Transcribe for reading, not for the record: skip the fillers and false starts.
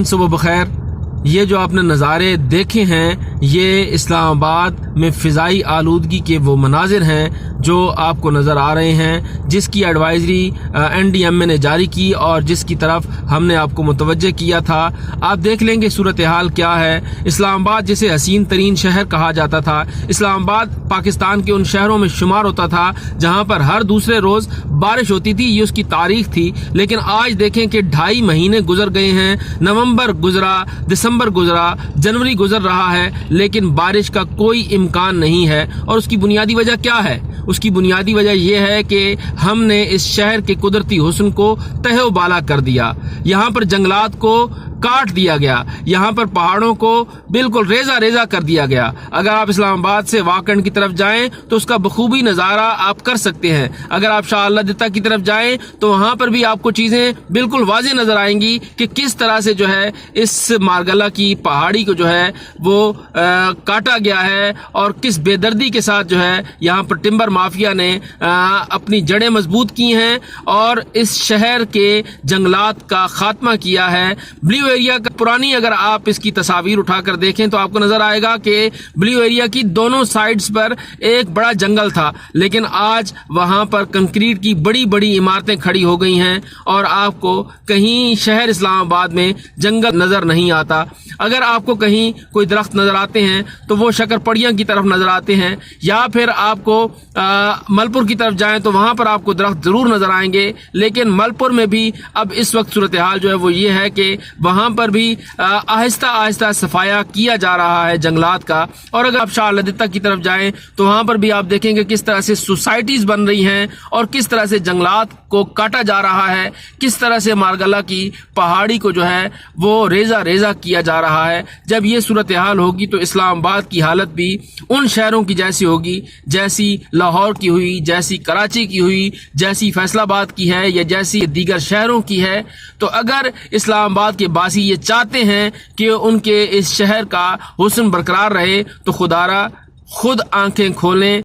नाज़रीन सुबह बखैर। ये जो आपने नज़ारे देखे हैं ये इस्लामाबाद में फ़िज़ाई आलूदगी के वो मनाजिर हैं जो आपको नज़र आ रहे हैं, जिसकी एडवाइजरी NDMA ने जारी की और जिसकी तरफ हमने आपको मुतवज्जे किया था। आप देख लेंगे सूरत हाल क्या है। इस्लामाबाद जिसे हसीन तरीन शहर कहा जाता था, इस्लामाबाद पाकिस्तान के उन शहरों में शुमार होता था जहाँ पर हर दूसरे रोज़ बारिश होती थी, ये उसकी तारीख थी। लेकिन आज देखें कि 2.5 महीने गुजर गए हैं, नवंबर गुजरा, दिसंबर गुजरा, जनवरी गुजर रहा है, लेकिन बारिश का कोई इम्कान नहीं है। और उसकी बुनियादी वजह क्या है? उसकी बुनियादी वजह यह है कि हमने इस शहर के कुदरती हुस्न को तहे-ओ-बाला कर दिया। यहाँ पर जंगलात को काट दिया गया, यहाँ पर पहाड़ों को बिल्कुल रेजा रेजा कर दिया गया। अगर आप इस्लामाबाद से वाकंड की तरफ जाएं तो उसका बखूबी नज़ारा आप कर सकते हैं। अगर आप शाह अल्लाह की तरफ जाएं तो वहाँ पर भी आपको चीज़ें बिल्कुल वाज़ेह नज़र आएंगी कि किस तरह से जो है इस मारगला की पहाड़ी को जो है वो काटा गया है और किस बेदर्दी के साथ जो है यहाँ पर टिम्बर माफिया ने अपनी जड़ें मजबूत की हैं और इस शहर के जंगलात का खात्मा किया है। ब्लू एरिया का पुरानी अगर आप इसकी तस्वीर उठाकर देखें तो आपको नजर आएगा कि ब्लू एरिया की दोनों साइड्स पर एक बड़ा जंगल था, लेकिन आज वहां पर कंक्रीट की बड़ी बड़ी इमारतें खड़ी हो गई हैं और आपको कहीं शहर इस्लामाबाद में जंगल नजर नहीं आता। अगर आपको कहीं कोई दरख्त नजर आते हैं तो वो शक्करपड़ियां की तरफ नजर आते हैं, या फिर आपको मलपुर की तरफ जाएं तो वहां पर आपको दरख्त जरूर नजर आएंगे। लेकिन मलपुर में भी अब इस वक्त सूरत हाल जो है वो ये है कि वहां पर भी आहिस्ता आहिस्ता सफाया किया जा रहा है जंगलात का। और अगर आप शाह अल्लाह की तरफ जाएं तो वहां पर भी आप देखेंगे किस तरह से सोसाइटीज बन रही हैं और किस तरह से जंगलात को काटा जा रहा है, किस तरह से मारगला की पहाड़ी को जो है वो रेजा रेजा किया जा रहा है। जब ये सूरत हाल होगी तो इस्लामाबाद की हालत भी उन शहरों की जैसी होगी जैसी लाहौर की हुई, जैसी कराची की हुई, जैसी फैसलाबाद की है या जैसी दीगर शहरों की है। तो अगर इस्लामाबाद के बासी ये चाहते हैं कि उनके इस शहर का हुस्न बरकरार रहे तो खुदारा खुद आंखें खोलें।